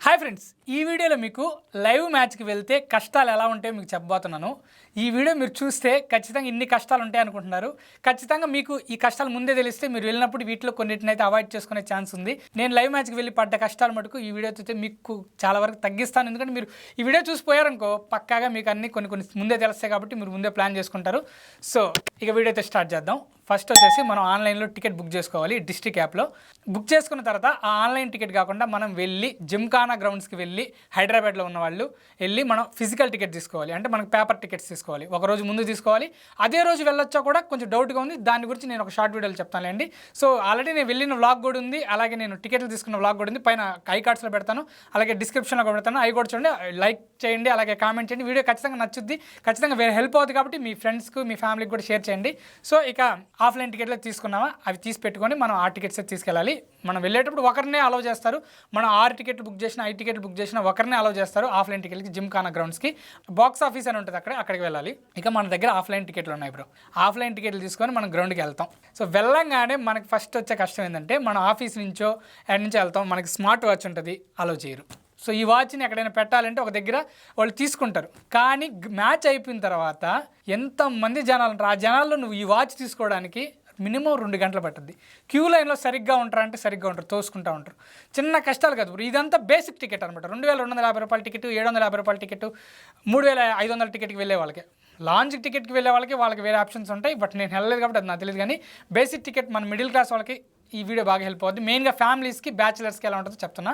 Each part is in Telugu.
హాయ్ ఫ్రెండ్స్, ఈ వీడియోలో మీకు లైవ్ మ్యాచ్కి వెళ్తే కష్టాలు ఎలా ఉంటాయో మీకు చెప్పబోతున్నాను. ఈ వీడియో మీరు చూస్తే ఖచ్చితంగా ఇన్ని కష్టాలు ఉంటాయి అనుకుంటున్నారు. ఖచ్చితంగా మీకు ఈ కష్టాలు ముందే తెలిస్తే మీరు వెళ్ళినప్పుడు వీటిలో కొన్నిటిని అయితే అవాయిడ్ చేసుకునే ఛాన్స్ ఉంది. నేను లైవ్ మ్యాచ్కి వెళ్ళి పడ్డ కష్టాలు మటుకు ఈ వీడియో చూస్తే మీకు చాలా వరకు తగ్గిస్తాను. ఎందుకంటే మీరు ఈ వీడియో చూసిపోయారనుకో పక్కాగా మీకు అన్ని కొన్ని ముందే తెలుస్తాయి కాబట్టి మీరు ముందే ప్లాన్ చేసుకుంటారు. సో ఇక వీడియో అయితే స్టార్ట్ చేద్దాం. ఫస్ట్ వచ్చేసి మనం ఆన్లైన్లో టికెట్ బుక్ చేసుకోవాలి. డిస్ట్రిక్ట్ యాప్లో బుక్ చేసుకున్న తర్వాత ఆ ఆన్లైన్ టికెట్ కాకుండా మనం వెళ్ళి జిమ్ఖానా గ్రౌండ్స్కి వెళ్ళి హైదరాబాద్లో ఉన్న వాళ్ళు వెళ్ళి మనం ఫిజికల్ టికెట్ తీసుకోవాలి. అంటే మనకు పేపర్ టికెట్స్ తీసుకోవాలి. ఒక రోజు ముందు తీసుకోవాలి. అదే రోజు వెళ్ళొచ్చా కూడా కొంచెం డౌట్గా ఉంది. దాని గురించి నేను ఒక షార్ట్ వీడియోలో చెప్తానులేండి. సో ఆల్రెడీ నేను వెళ్ళిన వ్లాగ్ కూడా ఉంది, అలాగే నేను టికెట్లు తీసుకున్న వ్లాగ్ కూడా ఉంది. పైన ఐ కార్డ్స్లో పెడతాను, అలాగే డిస్క్రిప్షన్లో కూడా పెడతాను. అవి కూడా చూడండి, లైక్ చేయండి, అలాగే కామెంట్ చేయండి. వీడియో ఖచ్చితంగా నచ్చుద్ది, ఖచ్చితంగా వేరే హెల్ప్ అవుతుంది కాబట్టి మీ ఫ్రెండ్స్కి మీ ఫ్యామిలీకి కూడా షేర్ చేయండి. సో ఇక ఆఫ్లైన్ టికెట్లు తీసుకున్నామా అవి తీసి పెట్టుకొని మనం ఆ టికెట్స్ తీసుకెళ్ళాలి. మనం వెళ్ళేటప్పుడు ఒకరినే అలౌ చేస్తారు. మనం 6 టికెట్లు బుక్ చేసిన 5 టికెట్లు బుక్ చేసిన ఒకరినే అలౌ చేస్తారు ఆఫ్లైన్ టికెట్కి. జిమ్ఖానా గ్రౌండ్స్కి బాక్స్ ఆఫీస్ అని ఉంటుంది, అక్కడికి వెళ్ళాలి. ఇక మన దగ్గర ఆఫ్లైన్ టికెట్లు ఉన్నాయి బ్రో. ఆఫ్లైన్ టికెట్లు తీసుకొని మనం గ్రౌండ్కి వెళ్తాం. సో వెళ్ళంగానే మనకి ఫస్ట్ వచ్చే కష్టం ఏంటంటే మన ఆఫీస్ నుంచో ఎక్కడి నుంచో వెళ్తాం, మనకి స్మార్ట్ వాచ్ ఉంటుంది, అలౌ చేయరు. సో ఈ వాచ్ని ఎక్కడైనా పెట్టాలంటే ఒక దగ్గర వాళ్ళు తీసుకుంటారు. కానీ మ్యాచ్ అయిపోయిన తర్వాత ఎంతమంది జనాలు ఉంటారు, ఆ జనాల్లో నువ్వు ఈ వాచ్ తీసుకోవడానికి మినిమం 2 గంటలు పట్టుద్ది. క్యూ లైన్లో సరిగ్గా ఉంటారంటే సరిగ్గా ఉంటారు, తోసుకుంటూ ఉంటారు. చిన్న కష్టాలు కాదు, ఇదంతా బేసిక్ టికెట్ అనమాట. 2250 రూపాయల టికెట్, 750 రూపాయల టికెట్, 3500 టికెట్కి వెళ్ళే వాళ్ళకి, లాంచ్ టికెట్కి వెళ్ళే వాళ్ళకి వేరే ఆప్షన్స్ ఉంటాయి. బట్ నేను వెళ్ళలేదు కాబట్టి అది నాకు తెలియదు. కానీ బేసిక్ టికెట్ మన మిడిల్ క్లాస్ వాళ్ళకి ఈ వీడియో బాగా హెల్ప్ అవుతుంది. మెయిన్గా ఫ్యామిలీస్కి, బ్యాచిలర్స్కి ఎలా ఉంటుందో చెప్తున్నా.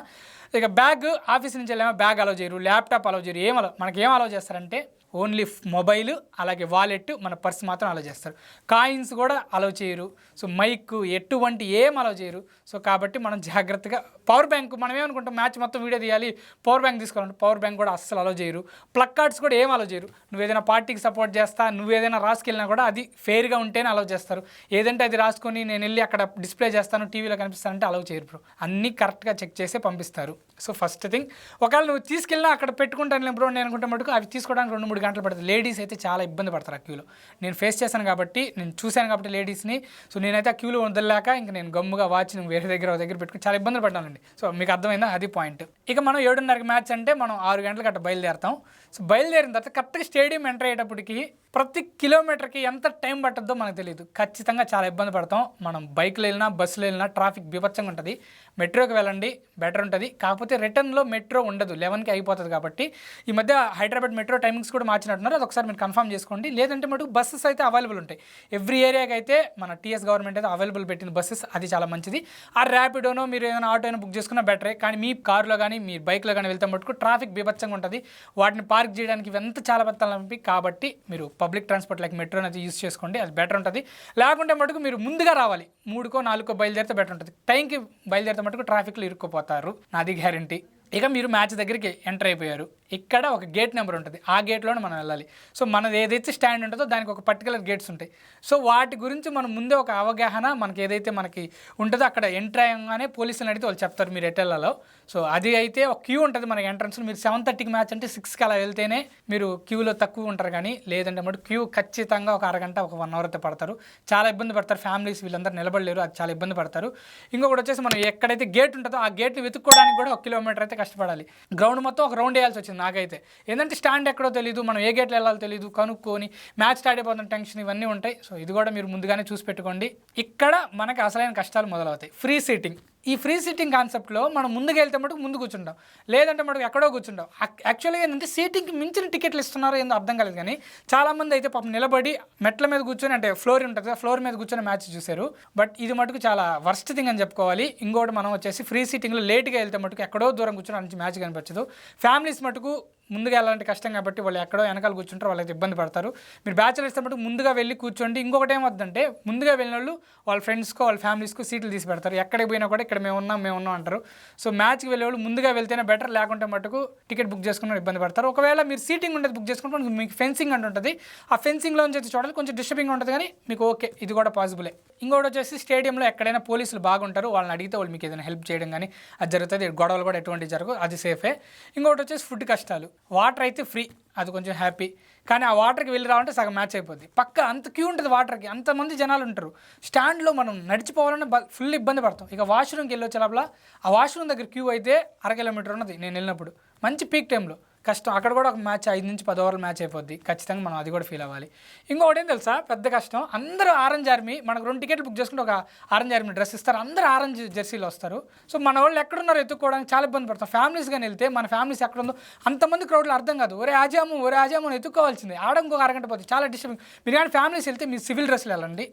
ఇక బ్యాగ్ ఆఫీస్ నుంచి వెళ్ళామో బ్యాగ్ అలౌ చేయరు, ల్యాప్టాప్ అలౌ చేయరు. మనకి ఏం అలౌ చేస్తారంటే ఓన్లీ మొబైల్, అలాగే వాలెట్, మన పర్స్ మాత్రం అలౌ చేస్తారు. కాయిన్స్ కూడా అలౌ చేయరు. సో మైక్ ఎటువంటి ఏం అలౌ చేయరు. సో కాబట్టి మనం జాగ్రత్తగా పవర్ బ్యాంక్, మనం ఏమనుకుంటాం మ్యాచ్ మొత్తం వీడియో తీయాలి, పవర్ బ్యాంక్ తీసుకోవాలంటే పవర్ బ్యాంక్ కూడా అస్సలు అలౌ చేయరు. ప్లగ్ కార్డ్స్ కూడా ఏం అలౌ చేయరు. నువ్వు ఏదైనా పార్టీకి సపోర్ట్ చేస్తా, నువ్వు ఏదైనా రాసుకెళ్ళినా కూడా అది ఫెయిర్గా ఉంటేనే అలౌ చేస్తారు. ఏదంటే అది రాసుకొని నేను వెళ్ళి అక్కడ డిస్ప్లే చేస్తాను, టీవీలో కనిపిస్తానంటే అలౌ చేయరు బ్రో. అన్నీ కరెక్ట్గా చెక్ చేసే పంపిస్తారు. సో ఫస్ట్ థింగ్, ఒకవేళ నువ్వు తీసుకెళ్ళినా అక్కడ పెట్టుకుంటాను బ్రో నేను అనుకుంటే మటుకు అవి తీసుకోవడానికి 2-3 గంటలు పడుతుంది. లేడీస్ అయితే చాలా ఇబ్బంది పడతారు ఆ క్యూలో. నేను ఫేస్ చేశాను కాబట్టి, నేను చూశాను కాబట్టి లేడీస్ని. సో నేనైతే ఆ క్యూలో వదలలేక ఇంక నేను గమ్ముగా వాచ్ వేరే దగ్గర పెట్టుకుని చాలా ఇబ్బందులు పడ్డానండి. సో మీకు అర్థమైందా, అది పాయింట్. ఇక మనం 7:30కి మ్యాచ్ అంటే మనం 6 గంటలకు అట్లా బయలుదేరుతాం. సో బయలుదేరిన తర్వాత కరెక్ట్గా స్టేడియం ఎంటర్ అయ్యేటప్పటికి ప్రతి కిలోమీటర్కి ఎంత టైం పట్టుద్దో మనకు తెలియదు. ఖచ్చితంగా చాలా ఇబ్బంది పడతాం. మనం బైక్లో వెళ్ళినా, బస్సులో వెళ్ళినా ట్రాఫిక్ బీభత్సంగా ఉంటుంది. మెట్రోకి వెళ్ళండి, బెటర్ ఉంటుంది. కాకపోతే రిటర్న్లో మెట్రో ఉండదు, 11కి అయిపోతుంది. కాబట్టి ఈ మధ్య హైదరాబాద్ మెట్రో టైమింగ్స్ కూడా మార్చినట్టున్నారు, అది ఒకసారి మీరు కన్ఫర్మ్ చేసుకోండి. లేదంటే మటుకు బస్సెస్ అయితే అవైలబుల్ ఉంటాయి. ఎవ్రీ ఏరియాకి అయితే మన టీఎస్ గవర్నమెంట్ అయితే అవైలబుల్ పెట్టింది బస్సెస్, అది చాలా మంచిది. ఆ ర్యాపిడోనో మీరు ఏదైనా ఆటో అయినా బుక్ చేసుకున్నా బెటరే. కానీ మీ కార్లో కానీ మీ బైక్లో కానీ వెళ్తే మటుకు ట్రాఫిక్ బీభత్సంగా ఉంటుంది. వాటిని పార్క్ చేయడానికి ఇవంతా చాలా పెద్ద. కాబట్టి మీరు పబ్లిక్ ట్రాన్స్పోర్ట్ లైక్ మెట్రోని అయితే యూస్ చేసుకోండి, అది బెటర్ ఉంటుంది. లేకుంటే మటుకు మీరు ముందుగా రావాలి, 3కో 4కో బయలుదేరితే బెటర్ ఉంటుంది. టైంకి బయలుదేరితే మటుకు ట్రాఫిక్లో ఇరుక్కుపోతారు, నాది గ్యారంటీ. ఇక మీరు మ్యాచ్ దగ్గరికి ఎంటర్ అయిపోయారు. ఇక్కడ ఒక గేట్ నెంబర్ ఉంటుంది, ఆ గేట్లోనే మనం వెళ్ళాలి. సో మనది ఏదైతే స్టాండ్ ఉంటుందో దానికి ఒక పర్టికులర్ గేట్స్ ఉంటాయి. సో వాటి గురించి మనం ముందే ఒక అవగాహన మనకి ఏదైతే మనకి ఉంటుందో అక్కడ ఎంటర్ అయ్యగానే పోలీసులను అడిగితే వాళ్ళు చెప్తారు మీరు ఎటు వెళ్ళాలో. సో అది అయితే ఒక క్యూ ఉంటుంది మనకి ఎంట్రన్స్లో. మీరు 7:30కి మ్యాచ్ అంటే 6కి అలా వెళ్తేనే మీరు క్యూలో తక్కువ ఉంటారు. కానీ లేదంటే మటు క్యూ ఖచ్చితంగా ఒక అరగంట, ఒక 1 అవర్ అయితే పడతారు. చాలా ఇబ్బంది పడతారు. ఫ్యామిలీస్ వీళ్ళందరూ నిలబడలేరు, అది చాలా ఇబ్బంది పడతారు. ఇంకొకటి వచ్చేసి మనం ఎక్కడైతే గేట్ ఉంటుందో ఆ గేట్ని వెతుక్కోవడానికి కూడా 1 కిలోమీటర్ అయితే కష్టపడాలి. గ్రౌండ్ మొత్తం ఒక రౌండ్ వేయాల్సి వచ్చింది నాకైతే. ఏంటంటే స్టాండ్ ఎక్కడో తెలియదు, మనం ఏ గేట్లో వెళ్ళాలో తెలియదు, కనుక్కొని మ్యాచ్ స్టార్ట్ అయిపోతున్న టెన్షన్ ఇవన్నీ ఉంటాయి. సో ఇది కూడా మీరు ముందుగానే చూసి పెట్టుకోండి. ఇక్కడ మనకి అసలైన కష్టాలు మొదలవుతాయి. Free seating. ఈ ఫ్రీ సీటింగ్ కాన్సెప్ట్లో మనం ముందుకు వెళ్తే మటుకు ముందు కూర్చుంటాం, లేదంటే మటుకు ఎక్కడో కూర్చుంటాం. యాక్చువల్గా ఏంటంటే సీటింగ్కి మించిన టికెట్లు ఇస్తున్నారో ఏందో అర్థం కాలేదు. కానీ చాలామంది అయితే పాపం నిలబడి మెట్ల మీద కూర్చొని, అంటే ఫ్లోర్ ఉంటుంది కదా, ఫ్లోర్ మీద కూర్చొని మ్యాచ్ చూశారు. బట్ ఇది మటుకు చాలా వర్స్ట్ థింగ్ అని చెప్పుకోవాలి. ఇంకోటి మనం వచ్చేసి ఫ్రీ సీటింగ్లో లేట్గా వెళ్తే మటుకు ఎక్కడో దూరం కూర్చొని మంచి మ్యాచ్ కనిపించదు. ఫ్యామిలీస్ మటుకు ముందుగా వెళ్ళాలంటే కష్టం కాబట్టి వాళ్ళు ఎక్కడో వెనకాల కూర్చుంటారు, వాళ్ళైతే ఇబ్బంది పడతారు. మీరు బ్యాచిలర్స్ మటుకు ముందుగా వెళ్ళి కూర్చోండి. ఇంకొకటి ఏమవుతుందంటే ముందుగా వెళ్ళిన వాళ్ళు వాళ్ళ ఫ్రెండ్స్కో వాళ్ళ ఫ్యామిలీస్కో సీట్లు తీసి పెడతారు. ఎక్కడికి పోయినా కూడా ఇక్కడ మేము ఉన్నాం అంటారు. సో మ్యాచ్కి వెళ్ళే వాళ్ళు ముందుగా వెళ్తేనే బెటర్, లేకుంటే మటుకు టికెట్ బుక్ చేసుకున్న ఇబ్బంది పడతారు. ఒకవేళ మీరు సీటింగ్ ఉండేది బుక్ చేసుకుంటే మీకు ఫెన్సింగ్ అంటే ఉంటుంది, ఆ ఫెన్సింగ్లో నుంచి చూడాలి, కొంచెం డిస్టర్బింగ్ ఉంటుంది. కానీ మీకు ఓకే, ఇది కూడా పాసిబులే. ఇంకోటి వచ్చేసి స్టేడియంలో ఎక్కడైనా పోలీసులు బాగుంటారు, వాళ్ళని అడిగితే వాళ్ళు మీకు ఏదైనా హెల్ప్ చేయడం కానీ అది జరుగుతుంది. గొడవలు కూడా ఎటువంటి జరగవు, అది సేఫే. ఇంకోటి వచ్చేసి ఫుడ్ కష్టాలు. వాటర్ అయితే ఫ్రీ, అది కొంచెం హ్యాపీ. కానీ ఆ వాటర్కి వెళ్ళి రావాలంటే సగం మ్యాచ్ అయిపోద్ది. పక్క అంత క్యూ ఉంటుంది వాటర్కి, అంతమంది జనాలు ఉంటారు. స్టాండ్లో మనం నడిచిపోవాలని ఫుల్ ఇబ్బంది పడతాం. ఇక వాష్రూమ్కి వెళ్ళొచ్చే లోపల ఆ వాష్రూమ్ దగ్గర క్యూ అయితే 1 కిలోమీటర్ ఉన్నది నేను వెళ్ళినప్పుడు, మంచి పీక్ టైంలో. కష్టం, అక్కడ కూడా ఒక మ్యాచ్ 5 నుంచి 10 ఓవర్లు మ్యాచ్ అయిపోద్ది. ఖచ్చితంగా మనం అది కూడా ఫీల్ అవ్వాలి. ఇంకొకటి ఏం తెలుసా పెద్ద కష్టం, అందరూ ఆరెంజ్ ఆర్మీ, మనకు 2 టికెట్లు బుక్ చేసుకుంటే ఒక ఆరెంజ్ ఆర్మీ డ్రెస్ ఇస్తారు, అందరూ ఆరెంజ్ జెర్సీలో వస్తారు. సో మన వాళ్ళు ఎక్కడున్నారో ఎత్తుక్కోవడానికి చాలా ఇబ్బంది పడతాం. ఫ్యామిలీస్ కానీ వెళ్తే మన ఫ్యామిలీస్ ఎక్కడ ఉందో అంతమంది క్రౌడ్లో అర్థం కాదు, ఒరే ఆజాము అని ఎత్తుక్కోవాల్సింది, ఆడ ఇంకొక అరగంట పోతుంది, చాలా డిస్టర్బింగ్. మీరు కానీ ఫ్యామిలీస్ వెళ్తే మీరు సివిల్ డ్రెస్సులు వెళ్ళండి,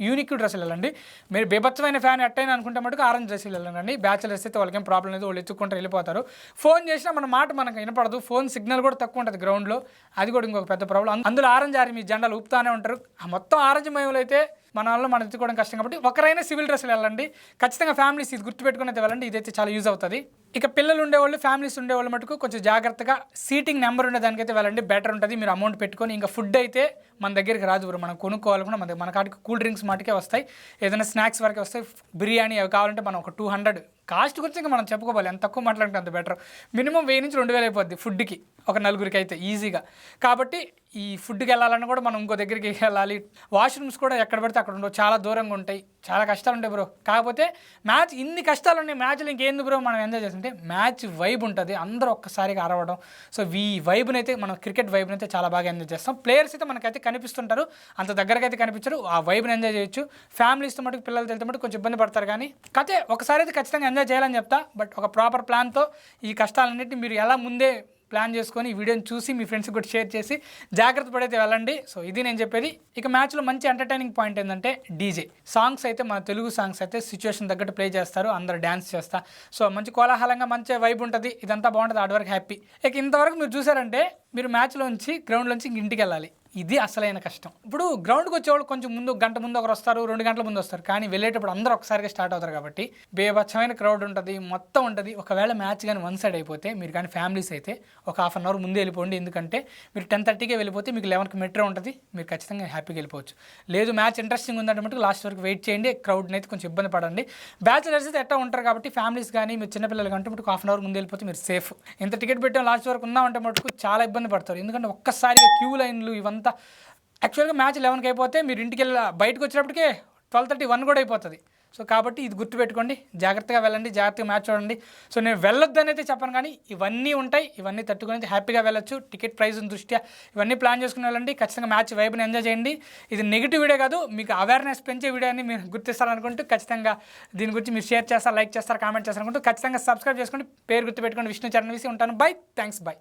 యూనిక్ డ్రెస్సులు వెళ్ళండి. మీరు బీభత్సమైన ఫ్యాన్ ఎట్టైనా అనుకుంటే మటుకు ఆరెంజ్ డ్రెస్సులు వెళ్ళండి. బ్యాచులర్స్ అయితే వాళ్ళకేం ప్రాబ్లం లేదు, వాళ్ళు ఎత్తుక్కుంటారు వెళ్ళిపోతారు. ఫోన్ చేసినా మన మాట మనకు వినపడదు, ఫోన్ సిగ్నల్ కూడా తక్కువ ఉంటుంది గ్రౌండ్లో, అది కూడా ఇంకొక పెద్ద ప్రాబ్లం. అందులో ఆరెంజ్ ఆర్మీ జెండాలు ఊపుతానే ఉంటారు. మొత్తం ఆరెంజ్ మయంలో అయితే మన వాళ్ళు మనం ఎత్తుకోవడం కష్టం కాబట్టి ఒకరైనా సివిల్ డ్రెస్సులు వెళ్ళండి. ఖచ్చితంగా ఫ్యామిలీస్ ఇది గుర్తుపెట్టుకుని అయితే వెళ్ళండి, ఇదైతే చాలా యూజ్ అవుతుంది. ఇక పిల్లలు ఉండేవాళ్ళు, ఫ్యామిలీస్ ఉండేవాళ్ళు మటుకు కొంచెం జాగ్రత్తగా సీటింగ్ నెంబర్ ఉండే దానికైతే వెళ్ళండి, బెటర్ ఉంటుంది. మీరు అమౌంట్ పెట్టుకొని, ఇంకా ఫుడ్ అయితే మన దగ్గరికి రాదు బ్రో, మనం కొనుక్కోవాలి కూడా. మన కాడికి కూల్ డ్రింక్స్ మాటకే వస్తాయి, ఏదైనా స్నాక్స్ వరకే వస్తాయి. బిర్యానీ అవి కావాలంటే మనం ఒక 200 కాస్ట్ గురించి ఇంకా మనం చెప్పుకోవాలి, ఎంత తక్కువ మాట్లాడితే అంత బెటర్. మినిమం 1000 నుంచి 2000 అయిపోద్ది ఫుడ్కి, ఒక నలుగురికి అయితే ఈజీగా. కాబట్టి ఈ ఫుడ్కి వెళ్ళాలని కూడా మనం ఇంకో దగ్గరికి వెళ్ళాలి. వాష్రూమ్స్ కూడా ఎక్కడ పడితే అక్కడ ఉండవు, చాలా దూరంగా ఉంటాయి, చాలా కష్టాలు ఉంటాయి బ్రో. కాకపోతే మ్యాచ్ ఇన్ని కష్టాలు ఉన్నాయి, మ్యాచ్లు ఇంకేంది బ్రో మనం ఎంజాయ్ చేస్తుంటే మ్యాచ్ వైబ్ ఉంటుంది, అందరూ ఒక్కసారిగా అరవడం. సో ఈ వైబ్ని అయితే మనం క్రికెట్ వైబ్ని అయితే చాలా బాగా ఎంజాయ్ చేస్తాం. ప్లేయర్స్ అయితే మనకైతే కనిపిస్తుంటారు, అంత దగ్గరకి అయితే కనిపించరు, ఆ వైబ్ని ఎంజాయ్ చేయొచ్చు. ఫ్యామిలీస్తో మటుకు పిల్లలతో వెళ్తే మటుకు కొంచెం ఇబ్బంది పడతారు. కానీ కతే ఒకసారి అయితే ఖచ్చితంగా ఎంజాయ్ చేయాలని చెప్తా. బట్ ఒక ప్రాపర్ ప్లాన్తో ఈ కష్టాలన్నింటినీ మీరు ఎలా ముందే ప్లాన్ చేసుకొని ఈ వీడియోని చూసి మీ ఫ్రెండ్స్కి కూడా షేర్ చేసి జాగ్రత్త పడైతే వెళ్ళండి. సో ఇది నేను చెప్పేది. ఇక మ్యాచ్లో మంచి ఎంటర్టైనింగ్ పాయింట్ ఏంటంటే డీజే సాంగ్స్ అయితే, మన తెలుగు సాంగ్స్ అయితే సిచ్యువేషన్ తగ్గట్టు ప్లే చేస్తారు, అందరు డ్యాన్స్ చేస్తా. సో మంచి కోలాహలంగా మంచి వైబ్ ఉంటుంది, ఇదంతా బాగుంటుంది, ఆడ వరకు హ్యాపీ. ఇక ఇంతవరకు మీరు చూసారంటే మీరు మ్యాచ్లోంచి గ్రౌండ్లోంచి ఇంటికి వెళ్ళాలి, ఇది అసలైన కష్టం. ఇప్పుడు గ్రౌండ్కి వచ్చేవాళ్ళు కొంచెం ముందు, గంట ముందు ఒకరు వస్తారు, 2 గంటల ముందు వస్తారు. కానీ వెళ్ళేటప్పుడు అందరూ ఒకసారిగా స్టార్ట్ అవుతారు కాబట్టి బేభత్సమైన క్రౌడ్ ఉంటుంది, మొత్తం ఉంటుంది. ఒకవేళ మ్యాచ్ కానీ 1 సైడ్ అయిపోతే, మీరు కానీ ఫ్యామిలీస్ అయితే ఒక 1/2 అవర్ ముందే వెళ్ళిపోండి. ఎందుకంటే మీరు 10:30కే వెళ్ళిపోతే మీకు 11కి మెట్రో ఉంటుంది, మీరు ఖచ్చితంగా హ్యాపీగా వెళ్ళిపోవచ్చు. లేదు మ్యాచ్ ఇంట్రెస్టింగ్ ఉందంటే మటుకు లాస్ట్ వరకు వెయిట్ చేయండి, క్రౌడ్ని అయితే కొంచెం ఇబ్బంది పడండి. బ్యాచులర్స్ అయితే ఎట్టా ఉంటారు కాబట్టి ఫ్యామిలీస్ కానీ మీరు చిన్నపిల్లలు కంటే మటుకు 1/2 అవర్ ముందు వెళ్ళిపోతే మీరు సేఫ్. ఇంత టికెట్ పెట్టాం లాస్ట్ వరకు ఉన్నామంటే మటుకు చాలా ఇబ్బంది పడతారు. ఎందుకంటే ఒక్కసారిగా క్యూ లైన్లు ఇవంతా. యాక్చువల్గా మ్యాచ్ 11కి అయిపోతే మీరు ఇంటికి వెళ్ళి బయటకు వచ్చేటప్పటికే 12:30, 1 కూడా అయిపోతుంది. సో కాబట్టి ఇది గుర్తుపెట్టుకోండి, జాగ్రత్తగా వెళ్ళండి, జాగ్రత్తగా మ్యాచ్ చూడండి. సో నేను వెళ్ళొద్దని అయితే చెప్పను, కానీ ఇవన్నీ ఉంటాయి, ఇవన్నీ తట్టుకొని అయితే హ్యాపీగా వెళ్ళొచ్చు. టికెట్ ప్రైస్ దృష్ట్యా ఇవన్నీ ప్లాన్ చేసుకుని వెళ్ళండి. ఖచ్చితంగా మ్యాచ్ వైబ్ని ఎంజాయ్ చేయండి. ఇది నెగిటివ్ వీడియో కాదు, మీకు అవేర్నెస్ పెంచే వీడియో అని మీరు గుర్తిస్తారనుకుంటూ ఖచ్చితంగా దీని గురించి మీరు షేర్ చేస్తారు, లైక్ చేస్తారు, కామెంట్ చేస్తారు అనుకుంటూ ఖచ్చితంగా సబ్స్క్రైబ్ చేసుకోండి. పేరు గుర్తుపెట్టుకోండి, విష్ణు చరణ్ వీసి ఉంటాను. By, thanks, by.